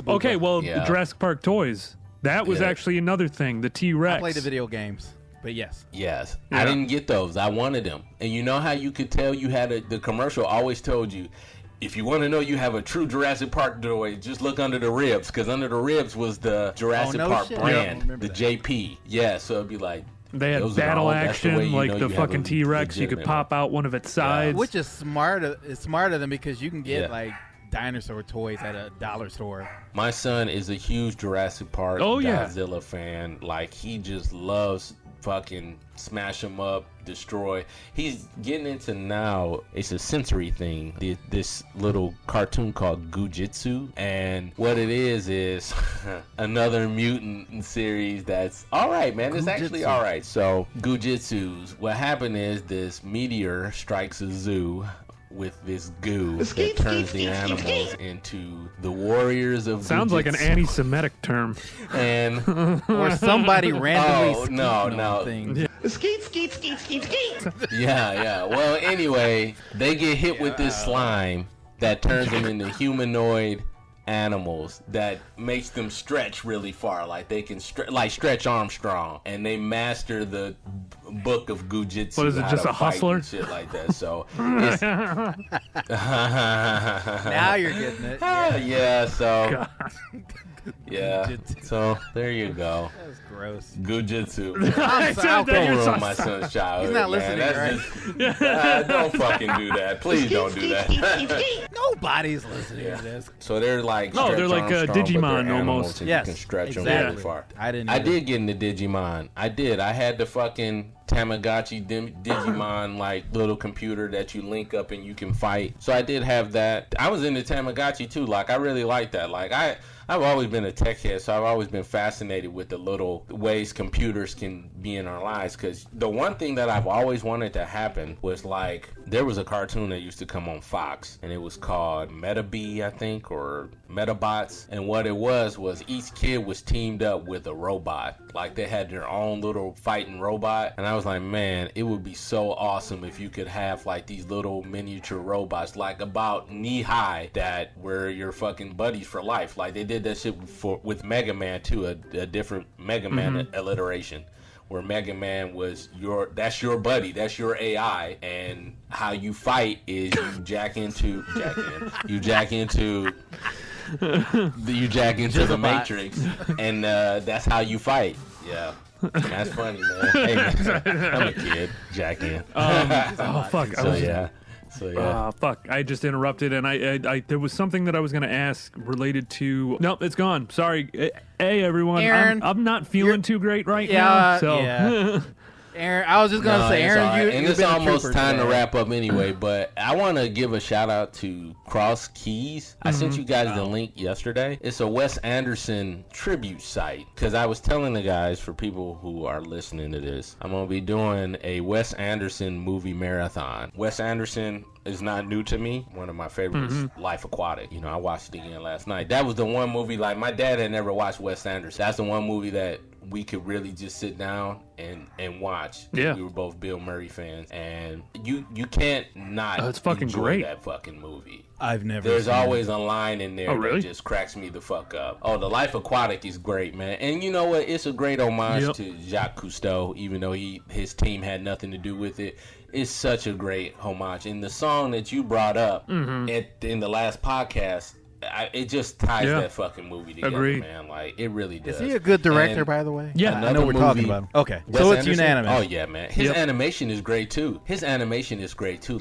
Okay, well, Jurassic Park toys. That was actually another thing. The T-Rex. I played the video games, but yes. Yes. I didn't get those. I wanted them. And you know how you could tell you had the commercial always told you, if you want to know you have a true Jurassic Park toy, just look under the ribs. Because under the ribs was the Jurassic Park brand, the JP. Yeah, so it'd be like, they had battle action, like the fucking T-Rex. You could pop out one of its sides. Which is smarter than because you can get like dinosaur toys at a dollar store. My son is a huge Jurassic Park Godzilla fan. Like, he just loves fucking smash them up, destroy. He's getting into now, it's a sensory thing, this little cartoon called Gujitsu, and what it is another mutant series that's alright, man. It's actually alright. So Gujitsus, what happened is this meteor strikes a zoo with this goo that turns the animals into the warriors of Sounds Gujitsu. Like an anti-Semitic term. And or somebody randomly no. Skeet, skeet, skeet, skeet, skeet. Yeah. Well, anyway, they get hit with this slime that turns them into humanoid animals that makes them stretch really far, like they can like Stretch Armstrong, and they master the book of Gujitsu. What is it, just a hustler? And shit like that. So it's... now you're getting it. Yeah. So yeah. So there you go. That's gross. Gujitsu. I'll ruin my son's childhood. He's not listening, right? Don't fucking do that. Please don't do that. Nobody's listening to this. So they're like they're like Digimon almost. Yes, you can stretch them really far. I did get into Digimon. I did. I had the fucking Tamagotchi Digimon like little computer that you link up and you can fight. So I did have that. I was into Tamagotchi too. Like, I really like that. Like, I've always been a tech head, so I've always been fascinated with the little ways computers can be in our lives. Because the one thing that I've always wanted to happen was, like, there was a cartoon that used to come on Fox, and it was called Metabee, I think, or Metabots. And what it was each kid was teamed up with a robot. Like, they had their own little fighting robot. And I was like, man, it would be so awesome if you could have like these little miniature robots, like about knee high, that were your fucking buddies for life. Like, they did that shit with Mega Man too, a different Mega Man alliteration, where Mega Man was that's your buddy, that's your AI, and how you fight is you jack into the Matrix, and that's how you fight. Yeah. That's funny, man. Hey, man, I'm a kid. Jack in. Fuck. So yeah. Fuck. I just interrupted, and I there was something that I was going to ask related to. Nope, it's gone. Sorry. Hey, everyone. Aaron, I'm not feeling too great right now. So. Yeah. Aaron, I was just gonna say, Aaron, right. And it's almost time today to wrap up anyway. But I want to give a shout out to Cross Keys. I sent you guys the link yesterday. It's a Wes Anderson tribute site, because I was telling the guys, for people who are listening to this, I'm gonna be doing a Wes Anderson movie marathon. Wes Anderson is not new to me. One of my favorites, Life Aquatic. You know, I watched it again last night. That was the one movie, like, my dad had never watched Wes Anderson. That's the one movie that we could really just sit down and watch. Yeah. We were both Bill Murray fans, and you can't not it's fucking enjoy great. that fucking movie. I've never There's seen always a line in there really? that just cracks me the fuck up. Oh, The Life Aquatic is great, man. And you know what? It's a great homage to Jacques Cousteau, even though his team had nothing to do with it. It's such a great homage. And the song that you brought up in the last podcast, it just ties that fucking movie together, Agreed. man. Like, it really does. Is he a good director, by the way? Yeah. I know we're talking about him. Okay, Wes so it's Anderson? unanimous. Oh yeah, man. His animation is great too. Like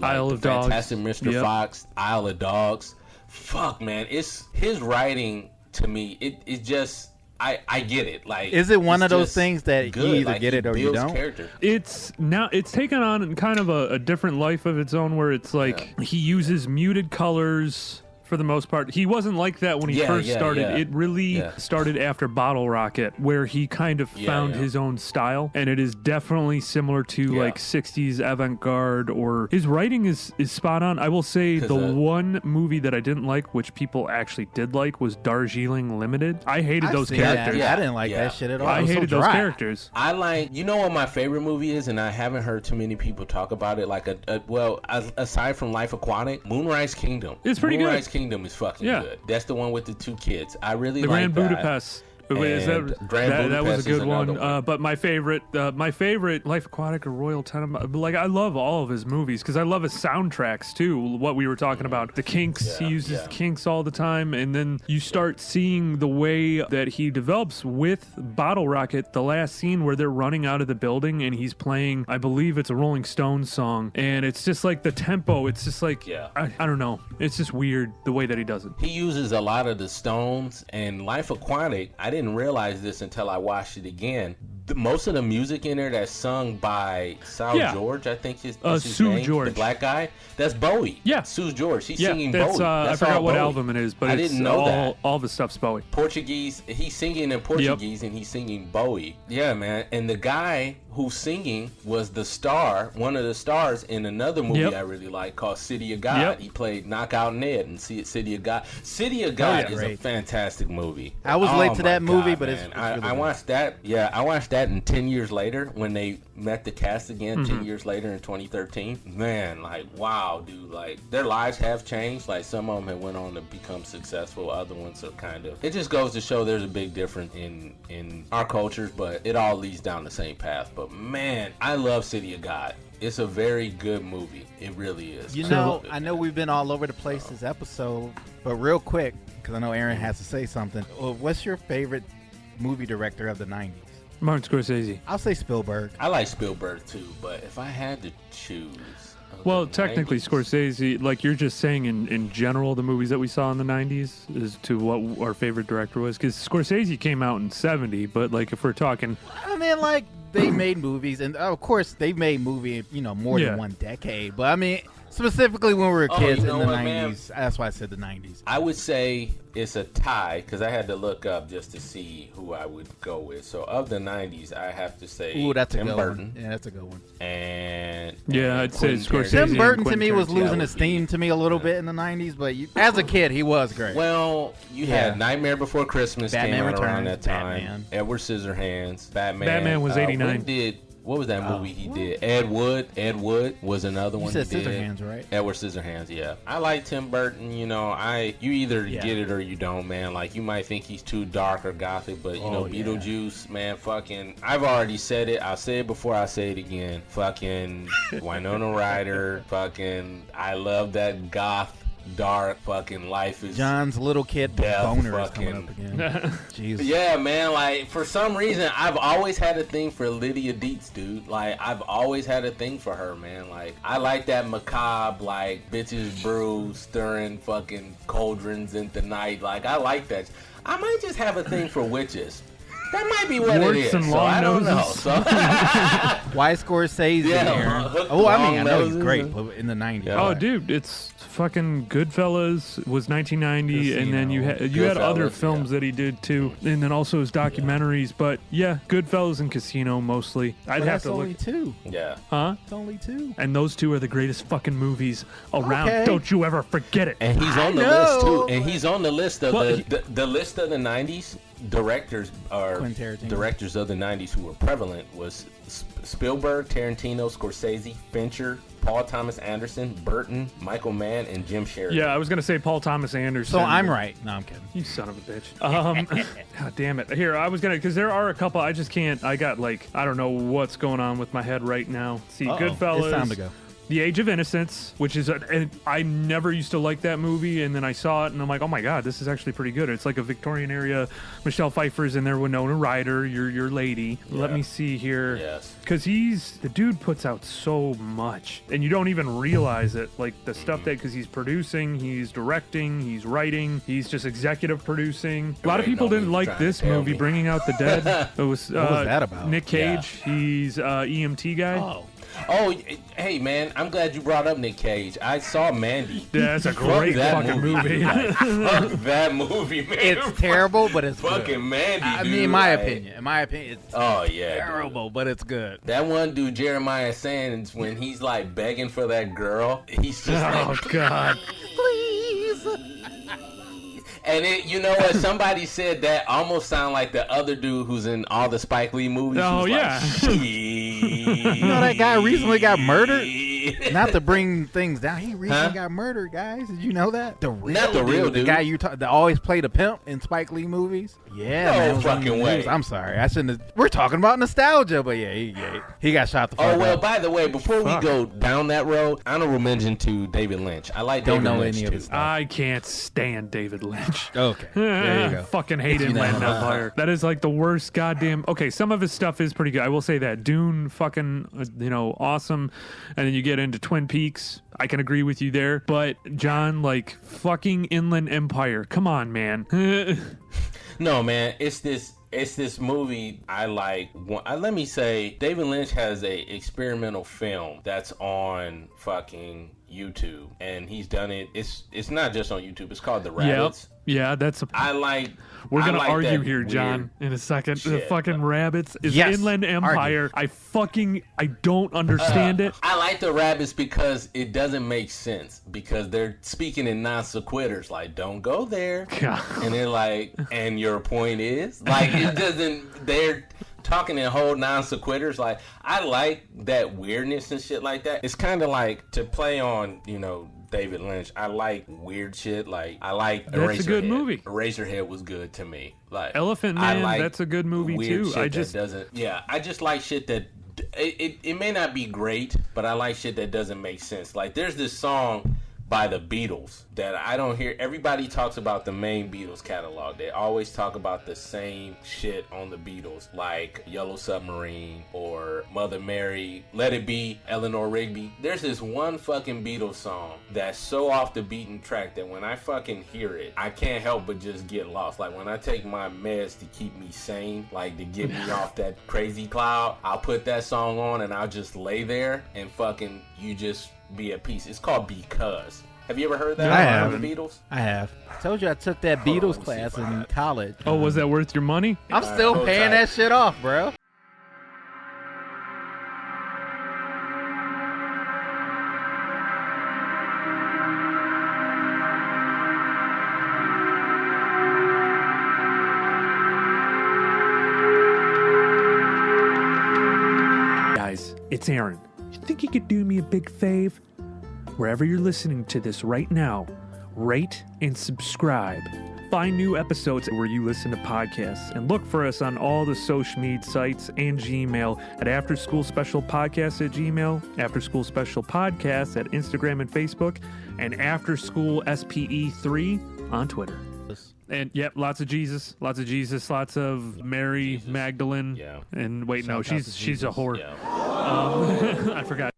Isle of the Dogs. Fantastic Mr. Fox, Isle of Dogs. Fuck, man. It's his writing to me. It just. I get it. Like, is it one it's of those just things that good. you either Like, get he it or you builds don't? character. It's taken on kind of a different life of its own, where it's like he uses muted colors for the most part. He wasn't like that when he first started. Yeah. It really started after Bottle Rocket, where he kind of found his own style, and it is definitely similar to like 60s avant-garde, or his writing is spot on. I will say the one movie that I didn't like, which people actually did like, was Darjeeling Limited. I hated those characters. I didn't like that shit at all. I hated those characters. I like, you know what my favorite movie is, and I haven't heard too many people talk about it. Like, aside from Life Aquatic, Moonrise Kingdom. It's pretty good. Kingdom is fucking good. That's the one with the two kids. I really like Grand Budapest. That was a good one. But my favorite Life Aquatic or Royal Tenenbaums. Like, I love all of his movies because I love his soundtracks too. What we were talking about, the Kinks. He uses the Kinks all the time, and then you start seeing the way that he develops with Bottle Rocket. The last scene where they're running out of the building and he's playing, I believe it's a Rolling Stones song, and it's just like the tempo. It's just like I don't know. It's just weird the way that he does it. He uses a lot of the Stones, and Life Aquatic, I didn't realize this until I watched it again. Most of the music in there that's sung by Sue George, I think is his Sue name, George. the black guy, that's Bowie. Yeah. Sue George. He's singing that's, Bowie. That's I forgot all what Bowie. album it is, but I it's didn't know that. All the stuff's Bowie. Portuguese. He's singing in Portuguese and he's singing Bowie. Yeah, man. And the guy who's singing was the star, one of the stars in another movie I really like called City of God. He played Knockout Ned in City of God. City of God is a fantastic movie. I was late to that movie, but man. it's really I watched that. Yeah, I watched that in 10 years later when they met the cast again 10 years later in 2013. Man, like, wow, dude. Like, their lives have changed. Like, some of them have went on to become successful. Other ones are kind of... It just goes to show there's a big difference in our cultures, but it all leads down the same path. But, man, I love City of God. It's a very good movie. It really is. You know, I know we've been all over the place this episode, but real quick, because I know Aaron has to say something. What's your favorite movie director of the 90s? Martin Scorsese. I'll say Spielberg. I like Spielberg too, but if I had to choose... Well, technically, Scorsese, like you're just saying in general, the movies that we saw in the 90s is to what our favorite director was. Because Scorsese came out in 70, but like if we're talking... I mean, like, they made movies, and of course, they made movie, more than one decade. But I mean, Specifically when we were kids you know in the what, 90s. man? That's why I said the 90s. I would say it's a tie because I had to look up just to see who I would go with. So of the 90s, I have to say Ooh, that's Tim a good Burton. one. Yeah, that's a good one. I'd say Scorsese. Tim Burton to and me was Quentin losing his steam to me a little bit in the 90s, but as a kid, he was great. Well, you had Nightmare Before Christmas Batman came out Returns, around that time. Batman. Edward Scissorhands, Batman. Batman was 89. What was that movie he did? Ed Wood. Ed Wood was another one. You said he did. Scissorhands, right? Edward Scissorhands, yeah. I like Tim Burton. You either get it or you don't, man. Like you might think he's too dark or gothic, but Beetlejuice, man, fucking. I've already said it. I'll say it before I say it again. Fucking Winona Ryder. Fucking. I love that goth. Dark fucking life is John's little kid boner fucking, is coming up again. Jesus. Yeah, man. Like for some reason, I've always had a thing for Lydia Dietz, dude. Like I've always had a thing for her, man. Like I like that macabre, like bitches brew, stirring fucking cauldrons into night. Like I like that. I might just have a thing for witches. That might be what Warts it is. and So long I don't know. noses. So Why Scorsese in there? I know he's great, but in the 90s. Yeah. Oh, dude, it's fucking Goodfellas was 1990, and then you had other films that he did too, and then also his documentaries. But yeah, Goodfellas and Casino mostly. I'd have to only look. two. Yeah. Huh? It's only two. And those two are the greatest fucking movies around. Okay. Don't you ever forget it. And he's on the list too. And he's on the list of the list of the 90s directors or directors of the 90s who were prevalent was Spielberg, Tarantino, Scorsese, Fincher, Paul Thomas Anderson, Burton, Michael Mann, and Jim Sheridan. Yeah, I was gonna say Paul Thomas Anderson. So I'm right. No, I'm kidding. You son of a bitch. God damn it. Here, I was gonna, because there are a couple. I just can't. I got I don't know what's going on with my head right now. See, Goodfellas. It's time to go. The Age of Innocence, which is and I never used to like that movie, and then I saw it, and I'm like, oh my god, this is actually pretty good. It's like a Victorian era. Michelle Pfeiffer's in there, Winona Ryder, your lady. Yeah. Let me see here. Yes. Because the dude puts out so much, and you don't even realize it. Like the stuff because he's producing, he's directing, he's writing, he's just executive producing. A lot of people didn't like this movie, Bringing Out the Dead. It was what was that about? Nick Cage. Yeah. He's EMT guy. Oh, hey man, I'm glad you brought up Nick Cage. I saw Mandy. Yeah, that's a great fucking movie. Fuck that movie, man. It's terrible, but it's fucking good. Mandy. I mean, in my opinion, it's terrible, dude. but it's good. That one dude, Jeremiah Sands, when he's like begging for that girl, he's just like, oh god, please. And you know what? Somebody said that almost sound like the other dude who's in all the Spike Lee movies. Oh yeah. You know that guy recently got murdered? Not to bring things down. He recently got murdered, guys. Did you know that? Not the real dude. The guy that always played a pimp in Spike Lee movies. Yeah, no man. Fucking way. I'm sorry. I shouldn't have. We're talking about nostalgia, but yeah, he got shot the fuck Oh, well, up. by the way, before we go down that road, honorable mention to David Lynch. I like David Lynch, any too. of his stuff. I can't stand David Lynch. Okay, there you go. Fucking hate Inland Empire. That is like the worst goddamn. Okay, some of his stuff is pretty good. I will say that Dune, fucking, awesome. And then you get into Twin Peaks. I can agree with you there. But John, like fucking Inland Empire. Come on, man. No, man, it's this movie I like. Let me say, David Lynch has a experimental film that's on fucking YouTube, and he's done it. It's not just on YouTube. It's called The Rabbits. Yeah, that's. We're gonna argue here, John, in a second. The fucking Rabbits is Inland Empire. Argue. I don't understand it. I like The Rabbits because it doesn't make sense, because they're speaking in non sequiturs, like don't go there, God. And they're like, and your point is, like, it doesn't. They're talking in whole non sequiturs. Like, I like that weirdness and shit like that. It's kind of like, to play on, David Lynch, I like weird shit. Like, I like Eraserhead. That's a good movie. Eraserhead was good to me. Like Elephant Man, that's a good movie too. I just like shit that it may not be great, but I like shit that doesn't make sense. Like, there's this song by the Beatles that I don't hear. Everybody talks about the main Beatles catalog. They always talk about the same shit on the Beatles, like Yellow Submarine or Mother Mary, Let It Be, Eleanor Rigby. There's this one fucking Beatles song that's so off the beaten track that when I fucking hear it, I can't help but just get lost. Like, when I take my meds to keep me sane, like to get me off that crazy cloud, I'll put that song on and I'll just lay there and fucking, you just be at peace. It's called Because. Have you ever heard that? I have. The Beatles? I have. I told you I took that Beatles class in college. Oh, was that worth your money? I'm still paying that shit off, bro. Guys, it's Aaron. You think you could do me a big fave? Wherever you're listening to this right now, rate and subscribe. Find new episodes where you listen to podcasts and look for us on all the social media sites and Gmail at afterschoolspecialpodcasts@gmail, afterschoolspecialpodcasts at Instagram and Facebook, and afterschoolspe3 on Twitter. And yep, lots of Jesus, lots of Mary Magdalene. Yeah. And wait, no, she's a whore. Yeah. I forgot.